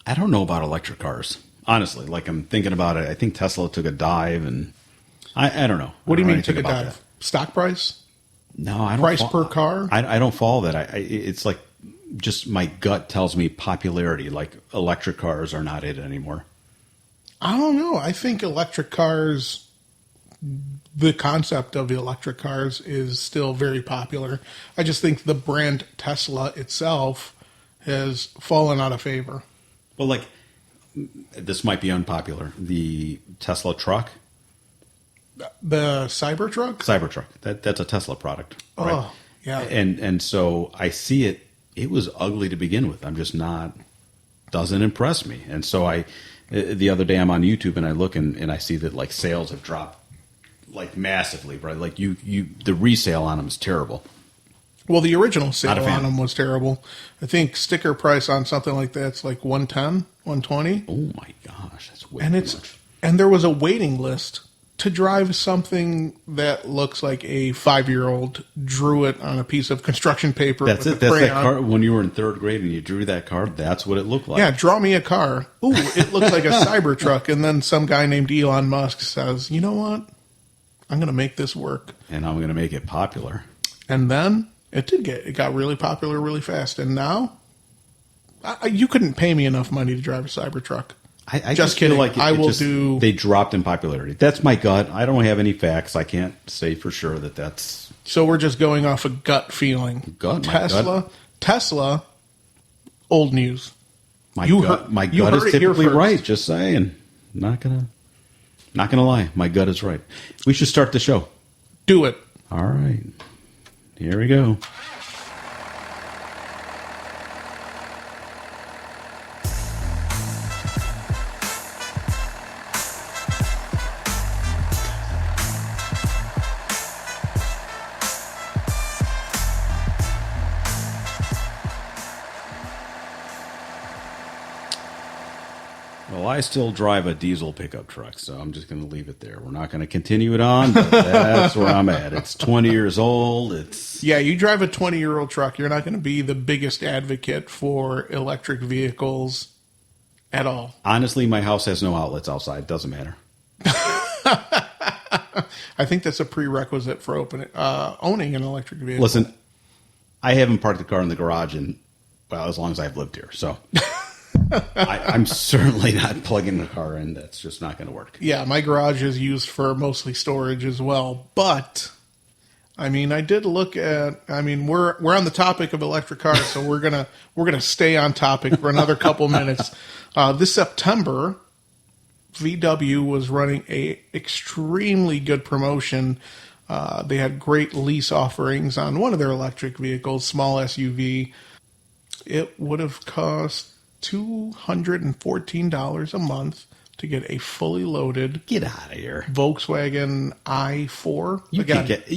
I don't know about electric cars. Honestly, like I'm thinking about it. I think Tesla took a dive, and I don't know. What do you mean took took a dive? Stock price? No, I don't. Price per car? I don't follow that. It's like just my gut tells me popularity. Like electric cars are not it anymore. I don't know. I think electric cars, the concept of electric cars is still very popular. I just think the brand Tesla itself has fallen out of favor. Well, like, this might be unpopular. The Tesla truck. The Cybertruck? Cybertruck. That's a Tesla product. Right? Oh, yeah. And so I see it. It was ugly to begin with. I'm just not, doesn't impress me. And so the other day I'm on YouTube and I look and I see that like sales have dropped like massively, right? Like the resale on them is terrible. Well, the original sale on them was terrible. I think sticker price on something like that's like $110, $120. Oh my gosh, that's way too much. And there was a waiting list to drive something that looks like a 5-year-old drew it on a piece of construction paper. That's it. That's that car. When you were in 3rd grade and you drew that car, that's what it looked like. Yeah, draw me a car. Ooh, it looks like a Cybertruck. And then some guy named Elon Musk says, you know what? I'm going to make this work. And I'm going to make it popular. And then it got really popular really fast. And now you couldn't pay me enough money to drive a Cybertruck. I just feel like they dropped in popularity. That's my gut. I don't have any facts. I can't say for sure that's. So we're just going off a gut feeling. Tesla, old news. My gut is typically right. Just saying. Not gonna lie. My gut is right. We should start the show. Do it. All right. Here we go. Well, I still drive a diesel pickup truck, so I'm just going to leave it there. We're not going to continue it on, but that's where I'm at. It's 20 years old. Yeah, you drive a 20-year-old truck. You're not going to be the biggest advocate for electric vehicles at all. Honestly, my house has no outlets outside. Doesn't matter. I think that's a prerequisite for owning an electric vehicle. Listen, I haven't parked the car in the garage as long as I've lived here, so... I'm certainly not plugging the car in. That's just not going to work. Yeah, my garage is used for mostly storage as well. But, I mean, I did look at. I mean, we're on the topic of electric cars, so we're gonna stay on topic for another couple minutes. This September, VW was running a extremely good promotion. They had great lease offerings on one of their electric vehicles, small SUV. It would have cost $214 a month to get a fully loaded get out of here Volkswagen i4. You can't get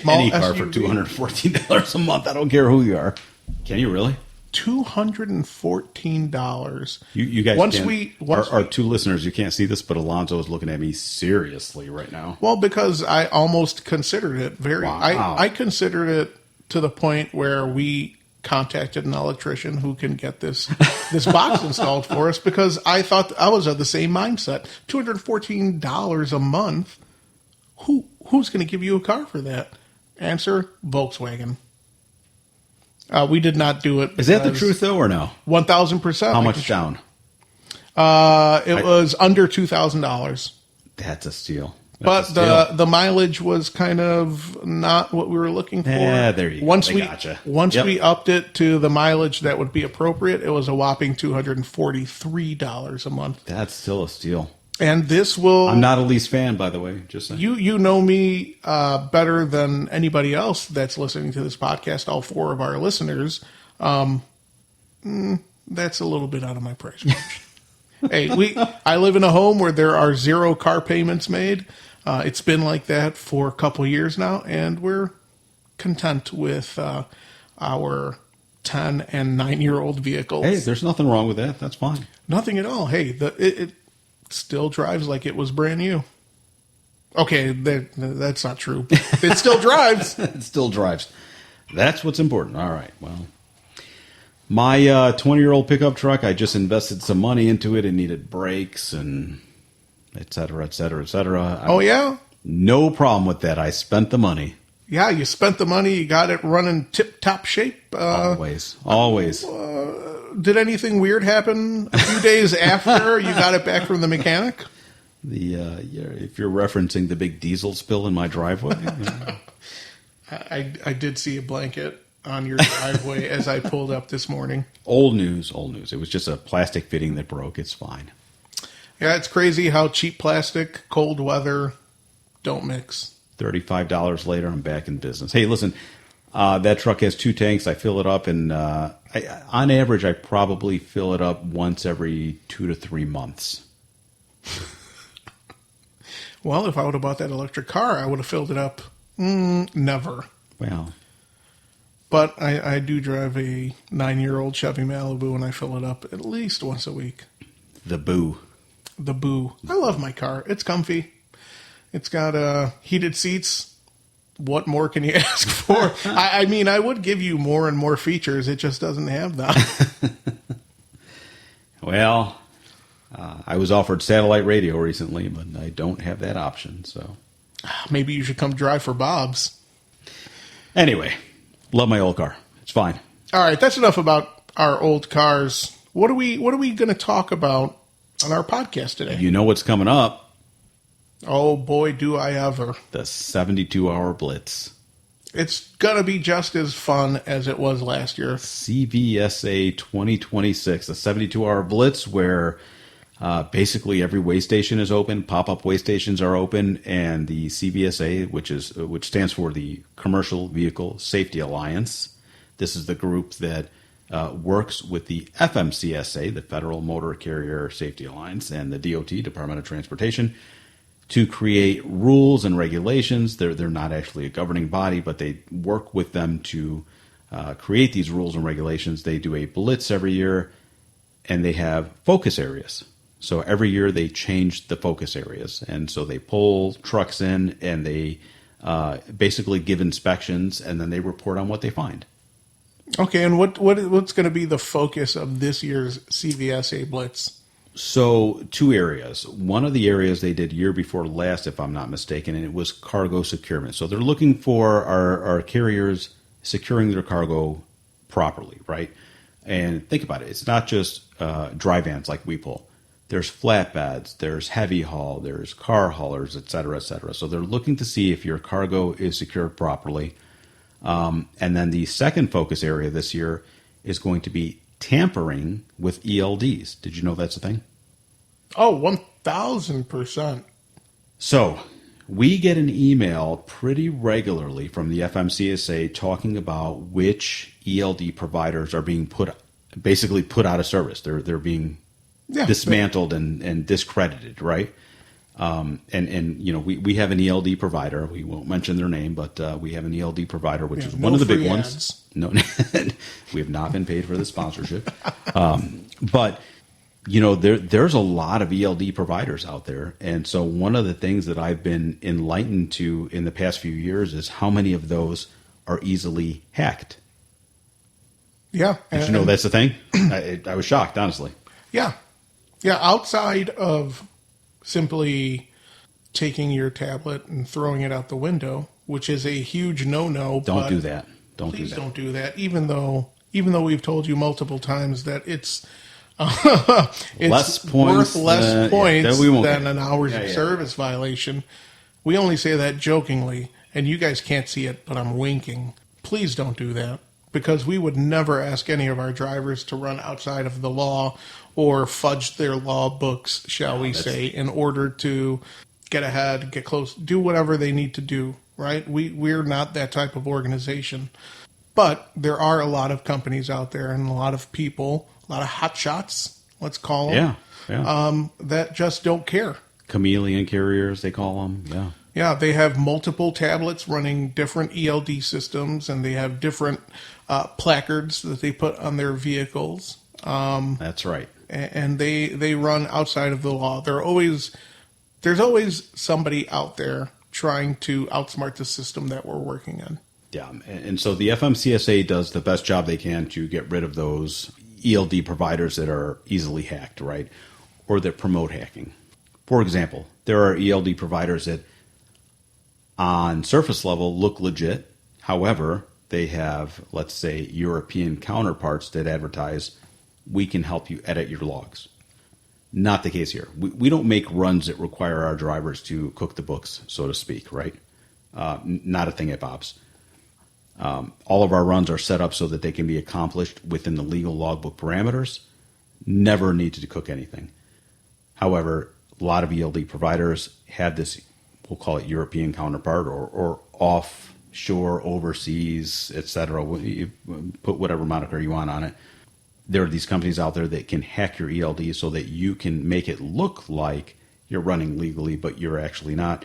any car for $214 a month. I don't care who you are. Can you really? $214. You guys our two listeners, you can't see this, but Alonso is looking at me seriously right now. Well, because I almost considered it I considered it to the point where we contacted an electrician who can get this box installed for us, because I thought I was of the same mindset. $214 a month. Who's going to give you a car for that? Answer: Volkswagen. We did not do it. Is that the truth though, or no? 1,000%. How much down? It was under $2,000. That's a steal. But the mileage was kind of not what we were looking for. Yeah, there you go. Once we upped it to the mileage that would be appropriate, it was a whopping $243 a month. That's still a steal. And this will... I'm not a lease fan, by the way. Just saying. You know me better than anybody else that's listening to this podcast, all 4 of our listeners. That's a little bit out of my price range. Hey, I live in a home where there are 0 car payments made. It's been like that for a couple years now, and we're content with our 10 and 9-year-old vehicles. Hey, there's nothing wrong with that. That's fine. Nothing at all. Hey, it still drives like it was brand new. Okay, that's not true. It still drives. It still drives. That's what's important. All right, well. My 20-year-old pickup truck, I just invested some money into it. It needed brakes and et cetera, et cetera, et cetera. Oh, yeah? No problem with that. I spent the money. Yeah, you spent the money. You got it running tip-top shape. Always. Did anything weird happen a few days after you got it back from the mechanic? If you're referencing the big diesel spill in my driveway. I did see a blanket on your driveway as I pulled up this morning. Old news. It was just a plastic fitting that broke. It's fine. Yeah, it's crazy how cheap plastic, cold weather don't mix. $35 later, I'm back in business. Hey, listen, that truck has 2 tanks. I fill it up, and on average, I probably fill it up once every 2 to 3 months. Well, if I would have bought that electric car, I would have filled it up. Never. Well, but I do drive a 9-year-old Chevy Malibu, and I fill it up at least once a week. The Boo. I love my car. It's comfy. It's got heated seats. What more can you ask for? I mean, I would give you more and more features. It just doesn't have that. Well, I was offered satellite radio recently, but I don't have that option. So maybe you should come drive for Bob's. Anyway, love my old car. It's fine. All right, that's enough about our old cars. What are we going to talk about on our podcast today? You know what's coming up. Oh, boy, do I ever. The 72-hour Blitz. It's going to be just as fun as it was last year. CVSA 2026, the 72-hour Blitz, where basically every weigh station is open, pop-up weigh stations are open, and the CVSA, which stands for the Commercial Vehicle Safety Alliance. This is the group that works with the FMCSA, the Federal Motor Carrier Safety Alliance, and the DOT, Department of Transportation, to create rules and regulations. They're not actually a governing body, but they work with them to create these rules and regulations. They do a blitz every year, and they have focus areas. So every year they change the focus areas. And so they pull trucks in, and they basically give inspections, and then they report on what they find. Okay, and what's going to be the focus of this year's CVSA Blitz? So 2 areas. One of the areas they did year before last, if I'm not mistaken, and it was cargo securement. So they're looking for our carriers securing their cargo properly, right? And think about it. It's not just dry vans like we pull. There's flatbeds, there's heavy haul, there's car haulers, et cetera, et cetera. So they're looking to see if your cargo is secured properly. And then the second focus area this year is going to be tampering with ELDs. Did you know that's a thing? Oh, 1,000%. So we get an email pretty regularly from the FMCSA talking about which ELD providers are being put out of service. They're being dismantled and discredited, right? And you know, we have an ELD provider. We won't mention their name, but we have an ELD provider, which is one of the big ones. No, we have not been paid for the sponsorship. But you know, there's a lot of ELD providers out there, and so one of the things that I've been enlightened to in the past few years is how many of those are easily hacked. Yeah, did you know that's the thing? I was shocked, honestly. Yeah. Outside of simply taking your tablet and throwing it out the window, which is a huge no-no. Don't do that. Please don't do that. Even though we've told you multiple times that it's worth less points than an hours of service violation. We only say that jokingly, and you guys can't see it, but I'm winking. Please don't do that, because we would never ask any of our drivers to run outside of the law or fudge their law books, shall we say, in order to get ahead, get close, do whatever they need to do, right? We're not that type of organization. But there are a lot of companies out there and a lot of people, a lot of hotshots, let's call them, that just don't care. Chameleon carriers, they call them, yeah. Yeah, they have multiple tablets running different ELD systems, and they have different placards that they put on their vehicles. That's right. And they run outside of the law. There's always somebody out there trying to outsmart the system that we're working on. Yeah, and so the FMCSA does the best job they can to get rid of those ELD providers that are easily hacked, right? Or that promote hacking. For example, there are ELD providers that on surface level look legit. However, they have, let's say, European counterparts that advertise, we can help you edit your logs. Not the case here. We don't make runs that require our drivers to cook the books, so to speak, right? Not a thing at Bob's. All of our runs are set up so that they can be accomplished within the legal logbook parameters. Never need to cook anything. However, a lot of ELD providers have this, we'll call it European counterpart or offshore, overseas, etc. You put whatever moniker you want on it. There are these companies out there that can hack your ELD so that you can make it look like you're running legally, but you're actually not.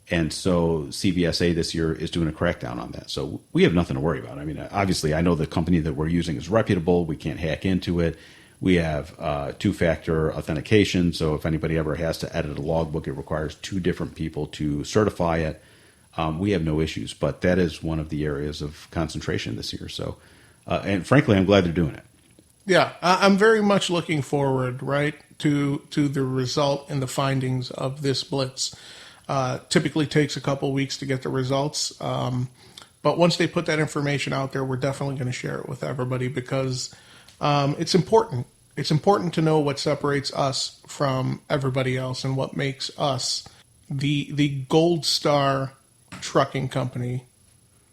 And so CVSA this year is doing a crackdown on that. So we have nothing to worry about. I mean, obviously, I know the company that we're using is reputable. We can't hack into it. We have two-factor authentication. So if anybody ever has to edit a logbook, it requires two different people to certify it. We have no issues. But that is one of the areas of concentration this year. So, and frankly, I'm glad they're doing it. Yeah, I'm very much looking forward, right, to the result and the findings of this blitz. Typically takes a couple weeks to get the results. But once they put that information out there, we're definitely going to share it with everybody because it's important. It's important to know what separates us from everybody else and what makes us the gold star trucking company,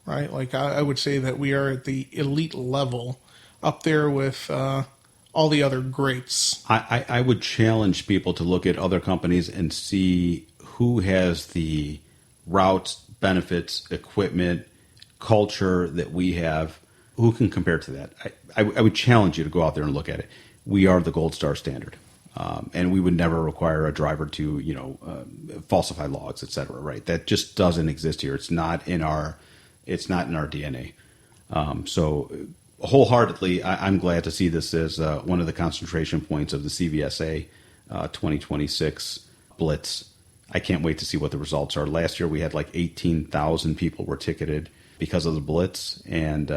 right? Like I would say that we are at the elite level up there with all the other greats. I would challenge people to look at other companies and see who has the routes, benefits, equipment, culture that we have. Who can compare to that? I would challenge you to go out there and look at it. We are the gold star standard, and we would never require a driver to falsify logs, etc. Right? That just doesn't exist here. It's not in our DNA. So wholeheartedly, I'm glad to see this as one of the concentration points of the CVSA 2026 Blitz. I can't wait to see what the results are. Last year, we had like 18,000 people were ticketed because of the Blitz. And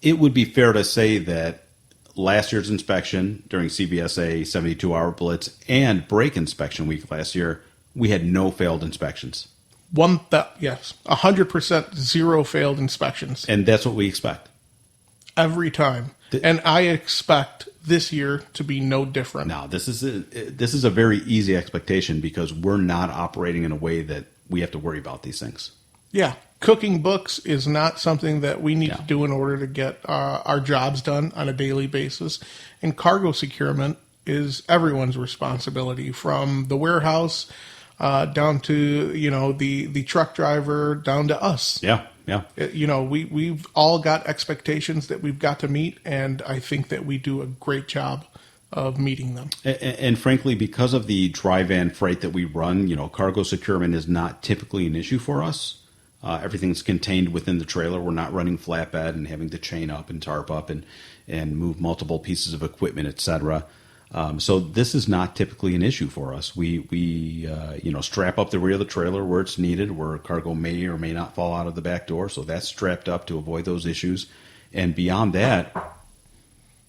it would be fair to say that last year's inspection during CVSA 72-hour Blitz and brake inspection week last year, we had no failed inspections. Yes, 100% zero failed inspections. And that's what we expect. Every time. And I expect this year to be no different. Now, this is a very easy expectation because we're not operating in a way that we have to worry about these things. Yeah. Cooking books is not something that we need to do in order to get our jobs done on a daily basis. And cargo securement is everyone's responsibility, from the warehouse down to, the truck driver, down to us. Yeah. Yeah. We've all got expectations that we've got to meet, and I think that we do a great job of meeting them. And frankly, because of the dry van freight that we run, cargo securement is not typically an issue for us. Everything's contained within the trailer. We're not running flatbed and having to chain up and tarp up and move multiple pieces of equipment, etc. So this is not typically an issue for us. We strap up the rear of the trailer where it's needed, where cargo may or may not fall out of the back door. So that's strapped up to avoid those issues. And beyond that,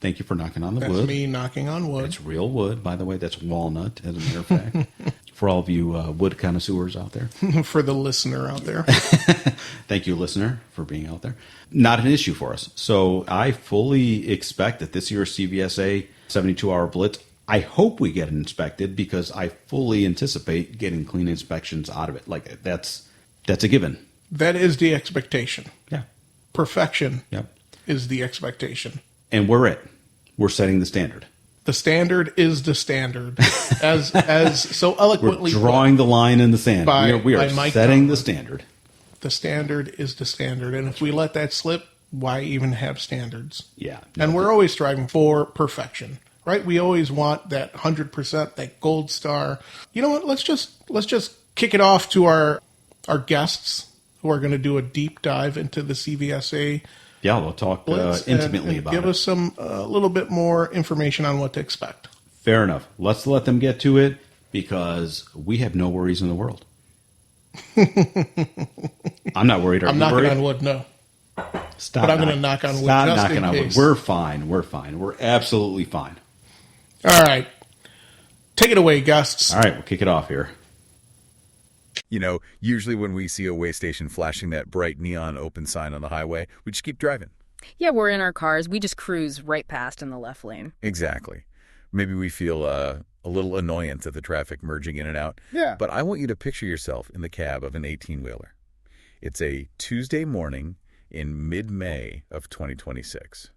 thank you for knocking on the wood. That's me knocking on wood. It's real wood, by the way. That's walnut, as a matter of fact. For all of you wood connoisseurs out there. For the listener out there. Thank you, listener, for being out there. Not an issue for us. So I fully expect that this year's CVSA 72-hour Blitz, I hope we get it inspected because I fully anticipate getting clean inspections out of it. Like, that's a given. That is the expectation. Yeah. Perfection is the expectation. And we're setting the standard. The standard is the standard. As so eloquently We're drawing the line in the sand. We are setting the standard. The standard is the standard. And if we let that slip, why even have standards? Yeah. And we're always striving for perfection, right? We always want that 100%, that gold star. You know what? Let's just kick it off to our guests who are going to do a deep dive into the CVSA. Yeah, we'll talk intimately about it. Give us a little bit more information on what to expect. Fair enough. Let's let them get to it because we have no worries in the world. I'm not worried. I'm knocking on wood, no. Stop. But I'm going to knock on wood Stop just knocking in on wood. case. We're fine. We're fine. We're absolutely fine. All right. Take it away, guests. All right, we'll kick it off here. You know, usually when we see a way station flashing that bright neon open sign on the highway, we just keep driving. Yeah, we're in our cars. We just cruise right past in the left lane. Exactly. Maybe we feel a little annoyance at the traffic merging in and out. Yeah. But I want you to picture yourself in the cab of an 18-wheeler. It's a Tuesday morning in mid-May of 2026.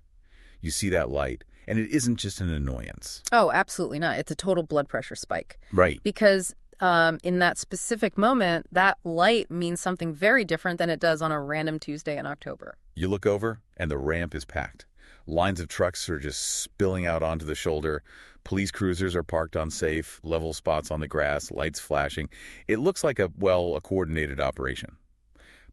You see that light, and it isn't just an annoyance. Oh, absolutely not. It's a total blood pressure spike. Right. Because in that specific moment, that light means something very different than it does on a random Tuesday in October. You look over, and the ramp is packed. Lines of trucks are just spilling out onto the shoulder. Police cruisers are parked on safe, level spots on the grass, lights flashing. It looks like a coordinated operation.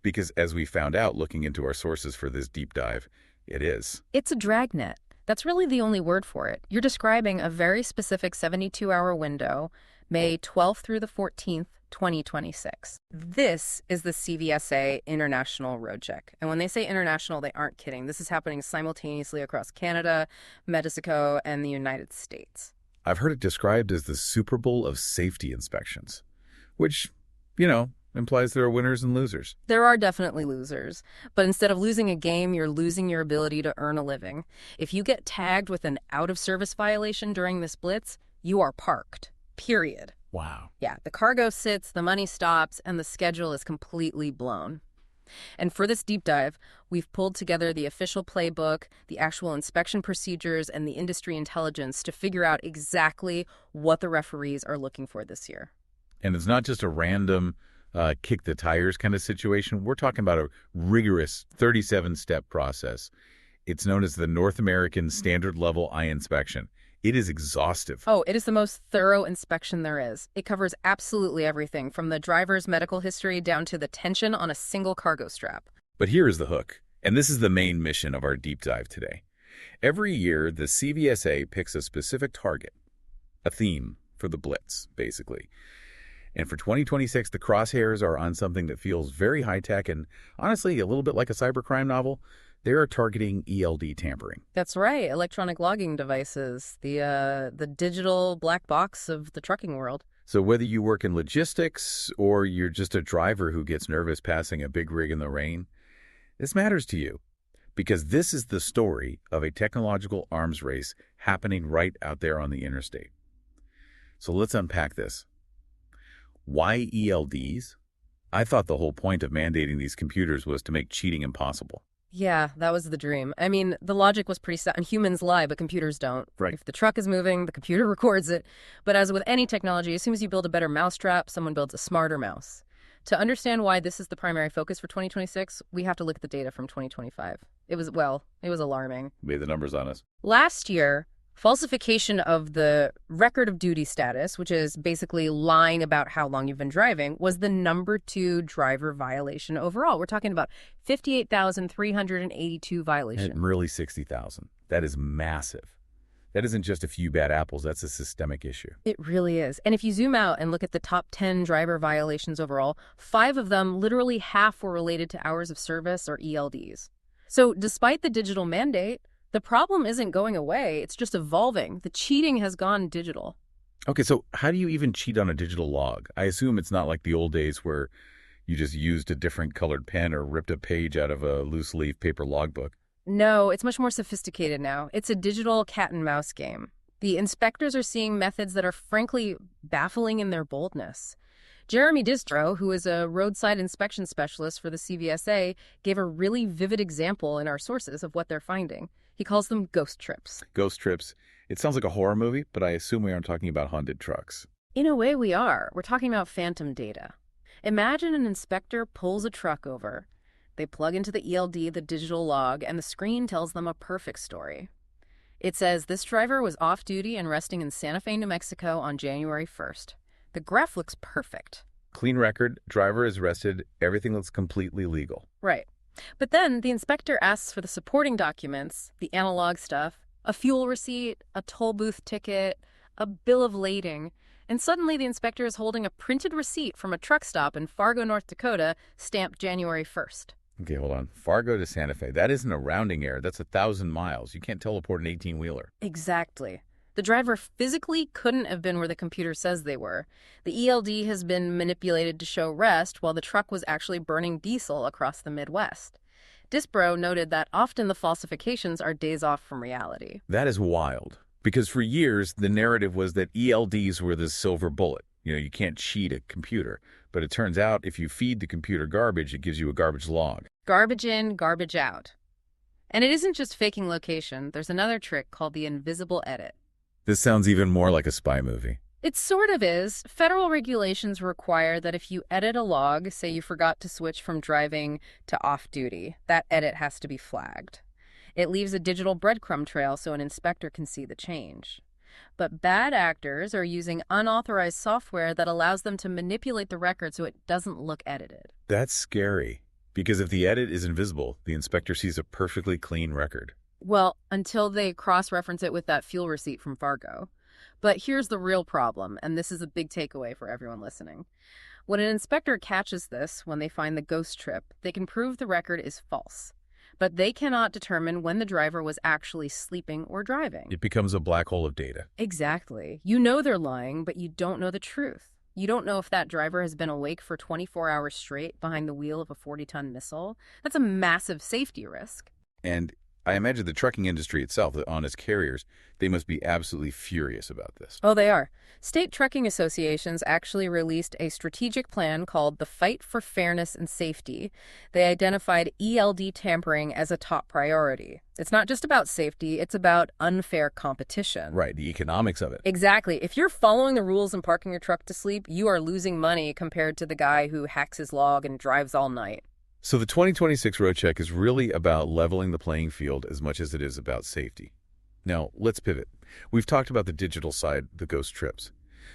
Because as we found out looking into our sources for this deep dive, it is. It's a dragnet. That's really the only word for it. You're describing a very specific 72-hour window, May 12th through the 14th, 2026. This is the CVSA International Road Check. And when they say international, they aren't kidding. This is happening simultaneously across Canada, Mexico, and the United States. I've heard it described as the Super Bowl of safety inspections, which, implies there are winners and losers. There are definitely losers, but instead of losing a game, you're losing your ability to earn a living. If you get tagged with an out-of-service violation during this blitz, you are parked. Period. Wow. Yeah, the cargo sits, the money stops, and the schedule is completely blown. And for this deep dive, we've pulled together the official playbook, the actual inspection procedures, and the industry intelligence to figure out exactly what the referees are looking for this year. And it's not just a random kick the tires kind of situation. We're talking about a rigorous 37-step process. It's known as the North American Standard Level Eye Inspection. It is exhaustive. Oh, it is the most thorough inspection there is. It covers absolutely everything, from the driver's medical history down to the tension on a single cargo strap. But here is the hook, and this is the main mission of our deep dive today. Every year, the CVSA picks a specific target, a theme for the Blitz, basically. And for 2026, the crosshairs are on something that feels very high-tech and, honestly, a little bit like a cybercrime novel. They are targeting ELD tampering. That's right, electronic logging devices, the digital black box of the trucking world. So whether you work in logistics or you're just a driver who gets nervous passing a big rig in the rain, this matters to you because this is the story of a technological arms race happening right out there on the interstate. So let's unpack this. Why ELDs? I thought the whole point of mandating these computers was to make cheating impossible. Yeah, that was the dream. I mean, the logic was pretty set. And humans lie, but computers don't. Right. If the truck is moving, the computer records it. But as with any technology, as soon as you build a better mousetrap, someone builds a smarter mouse. To understand why this is the primary focus for 2026, we have to look at the data from 2025. It was alarming. Lay the numbers on us. Last year, falsification of the record of duty status, which is basically lying about how long you've been driving, was the #2 driver violation overall. We're talking about 58,382 violations. And really 60,000. That is massive. That isn't just a few bad apples. That's a systemic issue. It really is. And if you zoom out and look at the top 10 driver violations overall, 5 of them, literally half, were related to hours of service or ELDs. So despite the digital mandate, the problem isn't going away. It's just evolving. The cheating has gone digital. Okay, so how do you even cheat on a digital log? I assume it's not like the old days where you just used a different colored pen or ripped a page out of a loose leaf paper logbook. No, it's much more sophisticated now. It's a digital cat and mouse game. The inspectors are seeing methods that are frankly baffling in their boldness. Jeremy Distro, who is a roadside inspection specialist for the CVSA, gave a really vivid example in our sources of what they're finding. He calls them ghost trips. Ghost trips. It sounds like a horror movie, but I assume we aren't talking about haunted trucks. In a way, we are. We're talking about phantom data. Imagine an inspector pulls a truck over. They plug into the ELD, the digital log, and the screen tells them a perfect story. It says this driver was off duty and resting in Santa Fe, New Mexico on January 1st. The graph looks perfect. Clean record, driver is arrested, everything looks completely legal. Right. But then the inspector asks for the supporting documents, the analog stuff, a fuel receipt, a toll booth ticket, a bill of lading, and suddenly the inspector is holding a printed receipt from a truck stop in Fargo, North Dakota, stamped January 1st. Okay, hold on. Fargo to Santa Fe. That isn't a rounding error. That's 1,000 miles. You can't teleport an 18-wheeler. Exactly. The driver physically couldn't have been where the computer says they were. The ELD has been manipulated to show rest while the truck was actually burning diesel across the Midwest. Disbro noted that often the falsifications are days off from reality. That is wild. Because for years, the narrative was that ELDs were the silver bullet. You can't cheat a computer. But it turns out if you feed the computer garbage, it gives you a garbage log. Garbage in, garbage out. And it isn't just faking location. There's another trick called the invisible edit. This sounds even more like a spy movie. It sort of is. Federal regulations require that if you edit a log, say you forgot to switch from driving to off-duty, that edit has to be flagged. It leaves a digital breadcrumb trail so an inspector can see the change. But bad actors are using unauthorized software that allows them to manipulate the record so it doesn't look edited. That's scary. Because if the edit is invisible, the inspector sees a perfectly clean record. Well, until they cross-reference it with that fuel receipt from Fargo. But here's the real problem, and this is a big takeaway for everyone listening. When an inspector catches this, when they find the ghost trip, they can prove the record is false. But they cannot determine when the driver was actually sleeping or driving. It becomes a black hole of data. Exactly. You know they're lying, but you don't know the truth. You don't know if that driver has been awake for 24 hours straight behind the wheel of a 40-ton missile. That's a massive safety risk. And I imagine the trucking industry itself, the honest carriers, they must be absolutely furious about this. Oh, they are. State trucking associations actually released a strategic plan called the Fight for Fairness and Safety. They identified ELD tampering as a top priority. It's not just about safety, it's about unfair competition. Right, the economics of it. Exactly. If you're following the rules and parking your truck to sleep, you are losing money compared to the guy who hacks his log and drives all night. So the 2026 Roadcheck is really about leveling the playing field as much as it is about safety. Now, let's pivot. We've talked about the digital side, the ghost trips.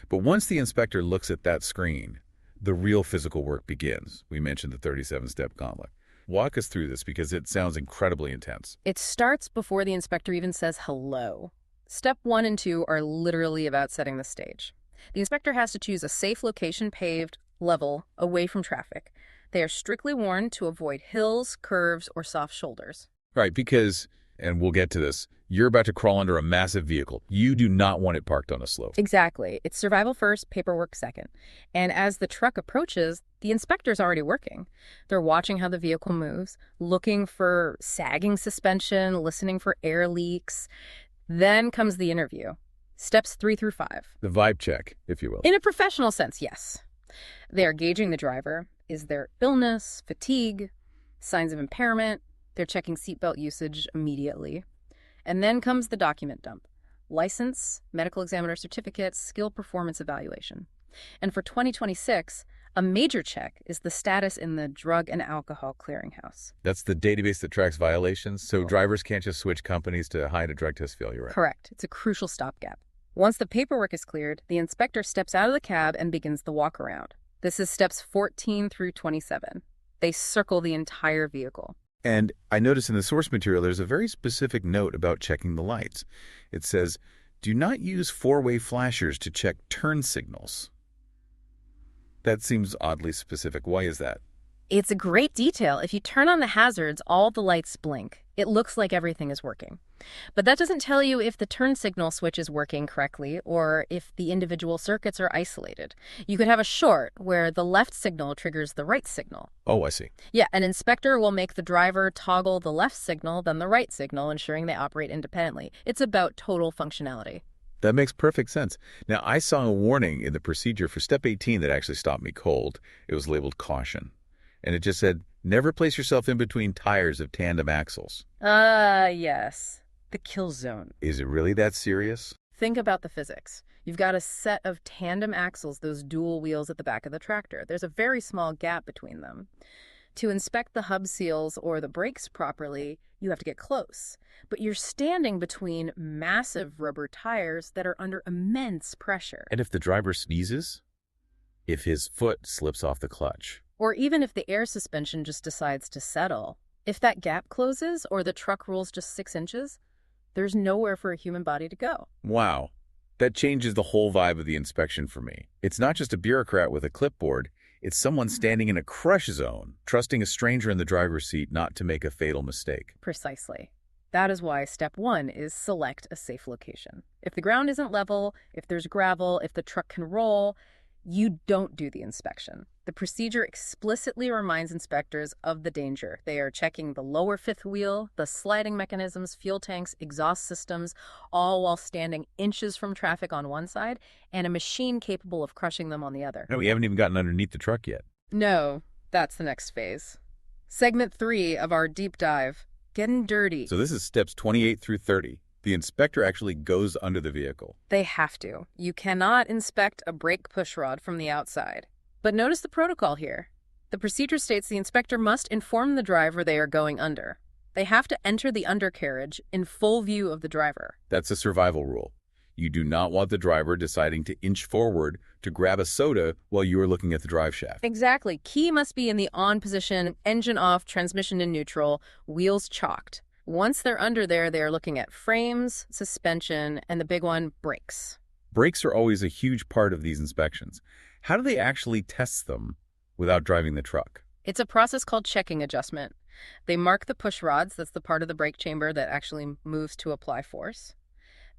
But once the inspector looks at that screen, the real physical work begins. We mentioned the 37-step gauntlet. Walk us through this because it sounds incredibly intense. It starts before the inspector even says hello. Step 1 and 2 are literally about setting the stage. The inspector has to choose a safe location, paved, level, away from traffic. They are strictly warned to avoid hills, curves, or soft shoulders. Right, because, and we'll get to this, you're about to crawl under a massive vehicle. You do not want it parked on a slope. Exactly. It's survival first, paperwork second. And as the truck approaches, the inspector's already working. They're watching how the vehicle moves, looking for sagging suspension, listening for air leaks. Then comes the interview. Steps 3 through 5. The vibe check, if you will. In a professional sense, yes. They are gauging the driver. Is there illness, fatigue, signs of impairment? They're checking seatbelt usage immediately. And then comes the document dump. License, medical examiner certificates, skill performance evaluation. And for 2026, a major check is the status in the Drug and Alcohol Clearinghouse. That's the database that tracks violations, so drivers can't just switch companies to hide a drug test failure, right? Correct. It's a crucial stopgap. Once the paperwork is cleared, the inspector steps out of the cab and begins the walk-around. This is steps 14 through 27. They circle the entire vehicle. And I noticed in the source material there's a very specific note about checking the lights. It says, do not use four-way flashers to check turn signals. That seems oddly specific. Why is that? It's a great detail. If you turn on the hazards, all the lights blink. It looks like everything is working. But that doesn't tell you if the turn signal switch is working correctly or if the individual circuits are isolated. You could have a short where the left signal triggers the right signal. Oh, I see. Yeah, an inspector will make the driver toggle the left signal, then the right signal, ensuring they operate independently. It's about total functionality. That makes perfect sense. Now, I saw a warning in the procedure for step 18 that actually stopped me cold. It was labeled caution. And it just said, never place yourself in between tires of tandem axles. Yes. The kill zone. Is it really that serious? Think about the physics. You've got a set of tandem axles, those dual wheels at the back of the tractor. There's a very small gap between them. To inspect the hub seals or the brakes properly, you have to get close. But you're standing between massive rubber tires that are under immense pressure. And if the driver sneezes? If his foot slips off the clutch? Or even if the air suspension just decides to settle. If that gap closes or the truck rolls just 6 inches, there's nowhere for a human body to go. Wow. That changes the whole vibe of the inspection for me. It's not just a bureaucrat with a clipboard. It's someone standing in a crush zone, trusting a stranger in the driver's seat not to make a fatal mistake. Precisely. That is why step 1 is select a safe location. If the ground isn't level, if there's gravel, if the truck can roll, you don't do the inspection. The procedure explicitly reminds inspectors of the danger. They are checking the lower fifth wheel, the sliding mechanisms, fuel tanks, exhaust systems, all while standing inches from traffic on one side and a machine capable of crushing them on the other. No, we haven't even gotten underneath the truck yet. No, that's the next phase. Segment 3 of our deep dive, getting dirty. So this is steps 28 through 30. The inspector actually goes under the vehicle. They have to. You cannot inspect a brake pushrod from the outside. But notice the protocol here. The procedure states the inspector must inform the driver they are going under. They have to enter the undercarriage in full view of the driver. That's a survival rule. You do not want the driver deciding to inch forward to grab a soda while you are looking at the drive shaft. Exactly. Key must be in the on position, engine off, transmission in neutral, wheels chalked. Once they're under there, they are looking at frames, suspension, and the big one, brakes. Brakes are always a huge part of these inspections. How do they actually test them without driving the truck? It's a process called checking adjustment. They mark the push rods, that's the part of the brake chamber that actually moves to apply force.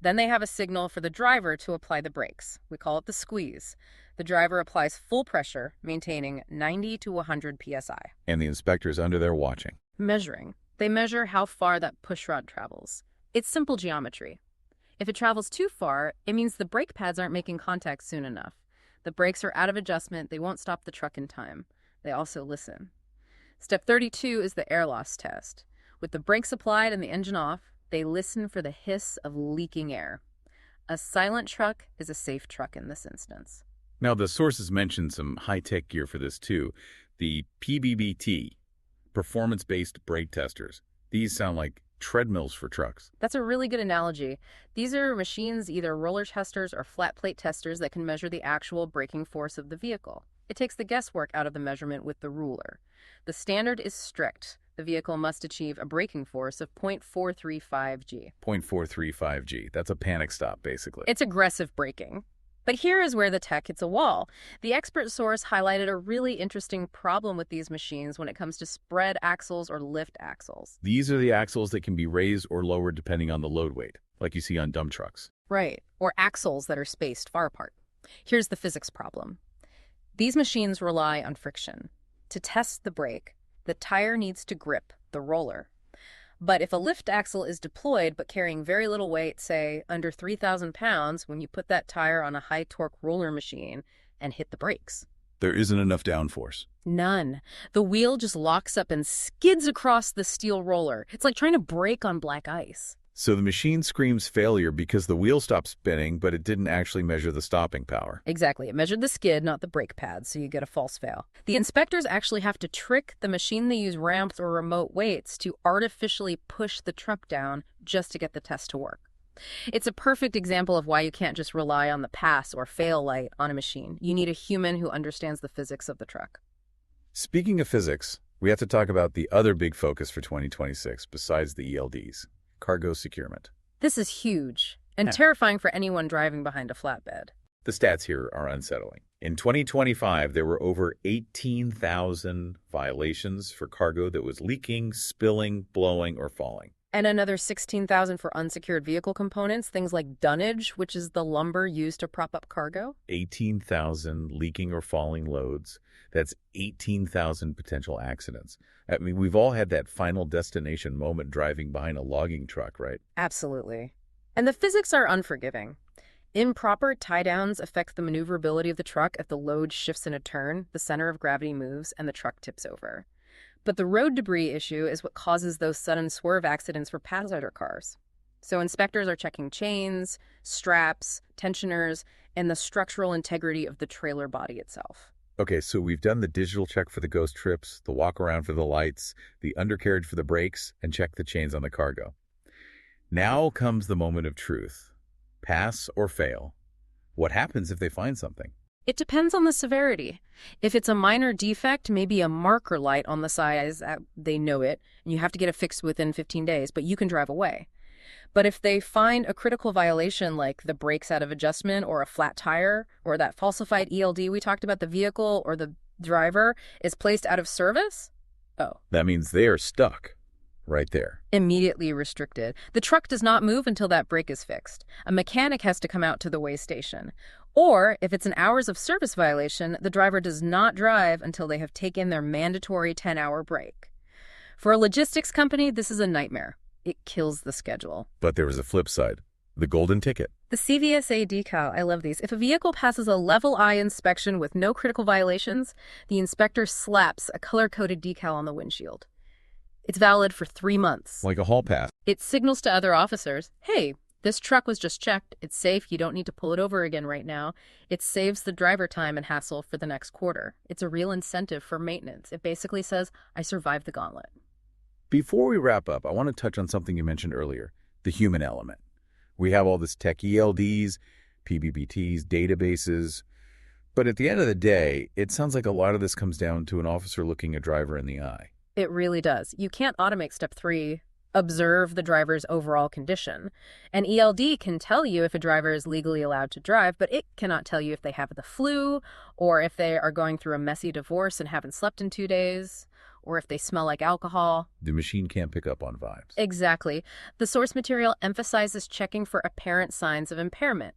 Then they have a signal for the driver to apply the brakes. We call it the squeeze. The driver applies full pressure, maintaining 90 to 100 psi. And the inspector's under there watching. Measuring. They measure how far that pushrod travels. It's simple geometry. If it travels too far, it means the brake pads aren't making contact soon enough. The brakes are out of adjustment. They won't stop the truck in time. They also listen. Step 32 is the air loss test. With the brakes applied and the engine off, they listen for the hiss of leaking air. A silent truck is a safe truck in this instance. Now, the sources mentioned some high-tech gear for this too. The PBBT, performance-based brake testers. These sound like treadmills for trucks. That's a really good analogy. These are machines, either roller testers or flat plate testers, that can measure the actual braking force of the vehicle. It takes the guesswork out of the measurement with the ruler. The standard is strict. The vehicle must achieve a braking force of 0.435 G. 0.435 G. That's a panic stop, basically. It's aggressive braking. But here is where the tech hits a wall. The expert source highlighted a really interesting problem with these machines when it comes to spread axles or lift axles. These are the axles that can be raised or lowered depending on the load weight, like you see on dump trucks. Right, or axles that are spaced far apart. Here's the physics problem. These machines rely on friction. To test the brake, the tire needs to grip the roller. But if a lift axle is deployed but carrying very little weight, say under 3,000 pounds, when you put that tire on a high-torque roller machine and hit the brakes, there isn't enough downforce. None. The wheel just locks up and skids across the steel roller. It's like trying to brake on black ice. So the machine screams failure because the wheel stopped spinning, but it didn't actually measure the stopping power. Exactly. It measured the skid, not the brake pads, so you get a false fail. The inspectors actually have to trick the machine. They use ramps or remote weights to artificially push the truck down just to get the test to work. It's a perfect example of why you can't just rely on the pass or fail light on a machine. You need a human who understands the physics of the truck. Speaking of physics, we have to talk about the other big focus for 2026 besides the ELDs. Cargo securement. This is huge and terrifying for anyone driving behind a flatbed. The stats here are unsettling. In 2025, there were over 18,000 violations for cargo that was leaking, spilling, blowing, or falling. And another 16,000 for unsecured vehicle components, things like dunnage, which is the lumber used to prop up cargo. 18,000 leaking or falling loads. That's 18,000 potential accidents. I mean, we've all had that final destination moment driving behind a logging truck, right? Absolutely. And the physics are unforgiving. Improper tie-downs affect the maneuverability of the truck. If the load shifts in a turn, the center of gravity moves and the truck tips over. But the road debris issue is what causes those sudden swerve accidents for passenger cars. So inspectors are checking chains, straps, tensioners, and the structural integrity of the trailer body itself. Okay, so we've done the digital check for the ghost trips, the walk around for the lights, the undercarriage for the brakes, and check the chains on the cargo. Now comes the moment of truth. Pass or fail. What happens if they find something? It depends on the severity. If it's a minor defect, maybe a marker light on the side, they know it, and you have to get it fixed within 15 days, but you can drive away. But if they find a critical violation like the brakes out of adjustment or a flat tire or that falsified ELD we talked about, the vehicle or the driver is placed out of service, oh, That means they are stuck right there. immediately restricted. The truck does not move until that brake is fixed. A mechanic has to come out to the weigh station. Or, if it's an hours of service violation, the driver does not drive until they have taken their mandatory 10-hour break. For a logistics company, this is a nightmare. It kills the schedule. But there is a flip side, the golden ticket. The CVSA decal, I love these. If a vehicle passes a level I inspection with no critical violations, the inspector slaps a color-coded decal on the windshield. It's valid for 3 months. Like a hall pass. It signals to other officers, hey, this truck was just checked. It's safe. You don't need to pull it over again right now. It saves the driver time and hassle for the next quarter. It's a real incentive for maintenance. It basically says, I survived the gauntlet. Before we wrap up, I want to touch on something you mentioned earlier, the human element. We have all this tech ELDs, PBBTs, databases, but at the end of the day, it sounds like a lot of this comes down to an officer looking a driver in the eye. It really does. You can't automate step 3, observe the driver's overall condition. An ELD can tell you if a driver is legally allowed to drive, but it cannot tell you if they have the flu, or if they are going through a messy divorce and haven't slept in 2 days, or if they smell like alcohol. The machine can't pick up on vibes. Exactly. The source material emphasizes checking for apparent signs of impairment.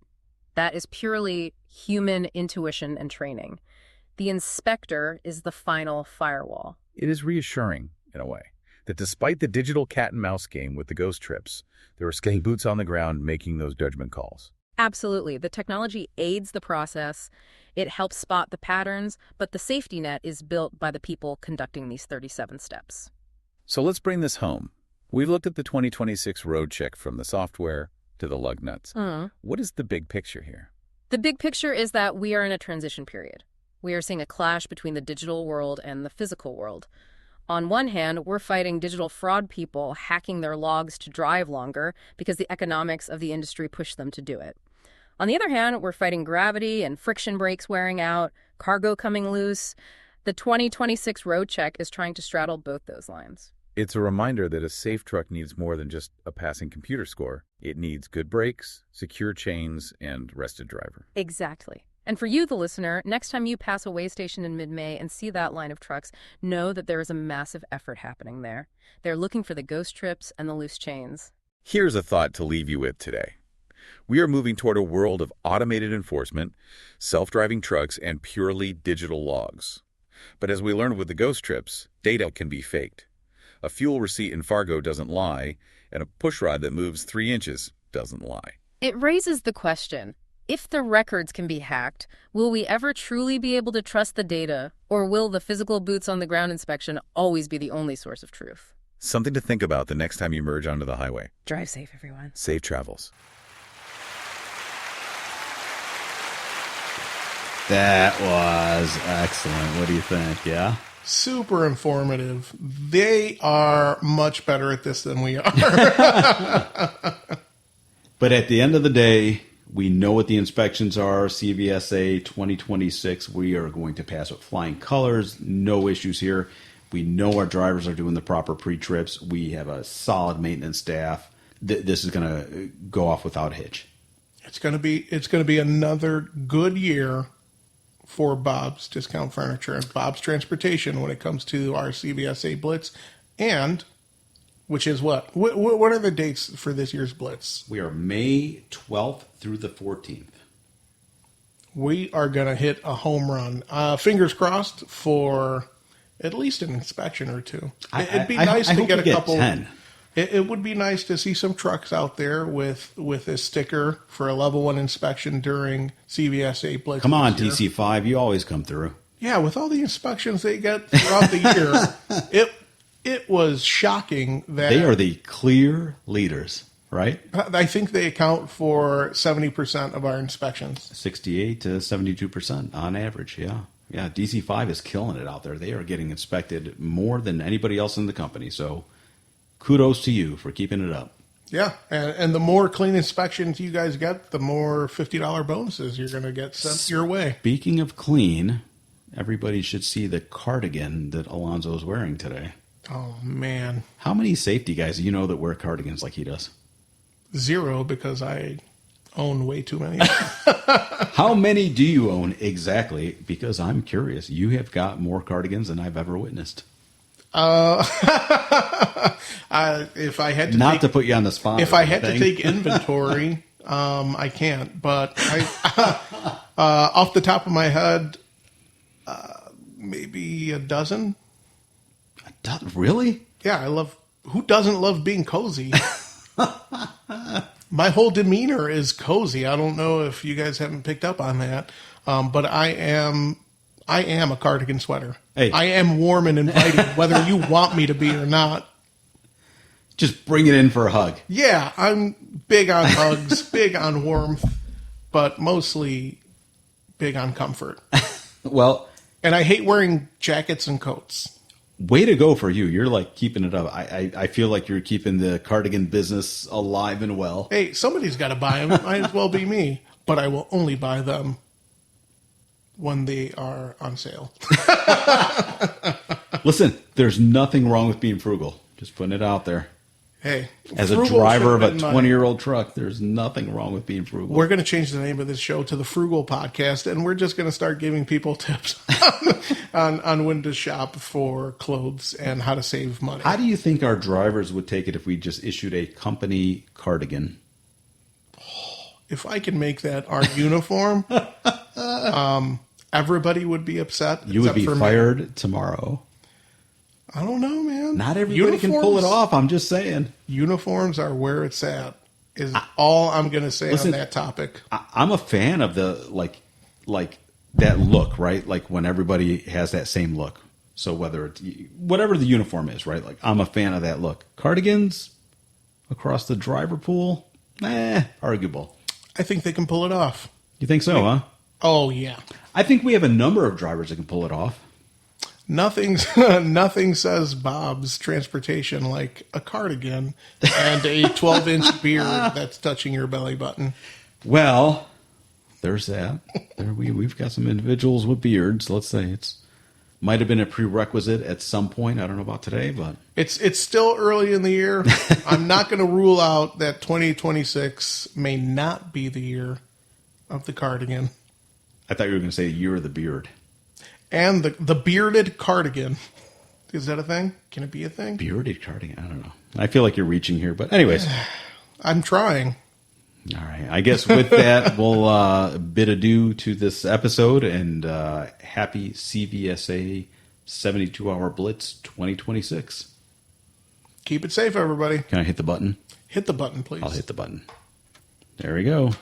That is purely human intuition and training. The inspector is the final firewall. It is reassuring, in a way, that despite the digital cat and mouse game with the ghost trips, there are skilled boots on the ground making those judgment calls. Absolutely. The technology aids the process. It helps spot the patterns, but the safety net is built by the people conducting these 37 steps. So let's bring this home. We've looked at the 2026 road check from the software to the lug nuts. What is the big picture here? The big picture is that we are in a transition period. We are seeing a clash between the digital world and the physical world. On one hand, we're fighting digital fraud people hacking their logs to drive longer because the economics of the industry push them to do it. On the other hand, we're fighting gravity and friction brakes wearing out, cargo coming loose. The 2026 road check is trying to straddle both those lines. It's a reminder that a safe truck needs more than just a passing computer score. It needs good brakes, secure chains, and rested driver. Exactly. And for you, the listener, next time you pass a weigh station in mid-May and see that line of trucks, know that there is a massive effort happening there. They're looking for the ghost trips and the loose chains. Here's a thought to leave you with today. We are moving toward a world of automated enforcement, self-driving trucks, and purely digital logs. But as we learned with the ghost trips, data can be faked. A fuel receipt in Fargo doesn't lie, and a pushrod that moves 3 inches doesn't lie. It raises the question, if the records can be hacked, will we ever truly be able to trust the data, or will the physical boots on the ground inspection always be the only source of truth? Something to think about the next time you merge onto the highway. Drive safe, everyone. Safe travels. That was excellent. What do you think? Yeah? Super informative. They are much better at this than we are. But at the end of the day, we know what the inspections are. CVSA 2026, we are going to pass with flying colors. No issues here. We know our drivers are doing the proper pre-trips. We have a solid maintenance staff. This is going to go off without a hitch. It's going to be another good year for Bob's Discount Furniture and Bob's Transportation when it comes to our CVSA Blitz, and which is what are the dates for this year's Blitz? We are May 12th through the 14th. We are going to hit a home run. Fingers crossed for at least an inspection or two. It'd be nice to get a couple. 10. It would be nice to see some trucks out there with a sticker for a level 1 inspection during CVSA Blitz. Come on, TC5, you always come through. Yeah, with all the inspections they get throughout the year, it was shocking that They are the clear leaders, right? I think they account for 70% of our inspections. 68 to 72% on average, yeah. Yeah, DC5 is killing it out there. They are getting inspected more than anybody else in the company, so kudos to you for keeping it up. Yeah, and the more clean inspections you guys get, the more $50 bonuses you're going to get sent your way. Speaking of clean, everybody should see the cardigan that Alonso is wearing today. Oh, man. How many safety guys do you know that wear cardigans like he does? 0, because I own way too many. How many do you own exactly? Because I'm curious. You have got more cardigans than I've ever witnessed. If I had to Not to put you on the spot. if I had to take inventory, I can't. But off the top of my head, maybe a dozen. Really? Yeah, I love. Who doesn't love being cozy? My whole demeanor is cozy. I don't know if you guys haven't picked up on that, but I am a cardigan sweater. Hey. I am warm and inviting, whether you want me to be or not. Just bring it in for a hug. Yeah, I'm big on hugs, big on warmth, but mostly big on comfort. Well, And I hate wearing jackets and coats. way to go for you. You're like keeping it up. I feel like you're keeping the cardigan business alive and well. Hey, somebody's got to buy them. Might as well be me. But I will only buy them when they are on sale. Listen, there's nothing wrong with being frugal. Just putting it out there. Hey, As a frugal driver of a should've been money. 20-year-old truck, there's nothing wrong with being frugal. We're going to change the name of this show to the Frugal Podcast, and we're just going to start giving people tips on when to shop for clothes and how to save money. How do you think our drivers would take it if we just issued a company cardigan? If I can make that our uniform, everybody would be upset. You would except be for me. fired tomorrow. I don't know, man. Not everybody can pull it off. I'm just saying. Uniforms are where it's at. Is all I'm going to say Listen, on that topic. I'm a fan of the like that look, right? Like when everybody has that same look. So whether it's whatever the uniform is, right? Like I'm a fan of that look. Cardigans across the driver pool, arguable. I think they can pull it off. You think so, huh? Oh yeah. I think we have a number of drivers that can pull it off. Nothing says Bob's transportation like a cardigan and a 12-inch beard that's touching your belly button. Well, there's that. We've got some individuals with beards. Let's say it's might have been a prerequisite at some point. I don't know about today, but It's still early in the year. I'm not going to rule out that 2026 may not be the year of the cardigan. I thought you were going to say year of the beard. And the bearded cardigan. Is that a thing? Can it be a thing? Bearded cardigan? I don't know. I feel like you're reaching here, but anyways. I'm trying. All right. I guess with that, we'll bid adieu to this episode and happy CVSA 72-hour Blitz 2026. Keep it safe, everybody. Can I hit the button? Hit the button, please. I'll hit the button. There we go.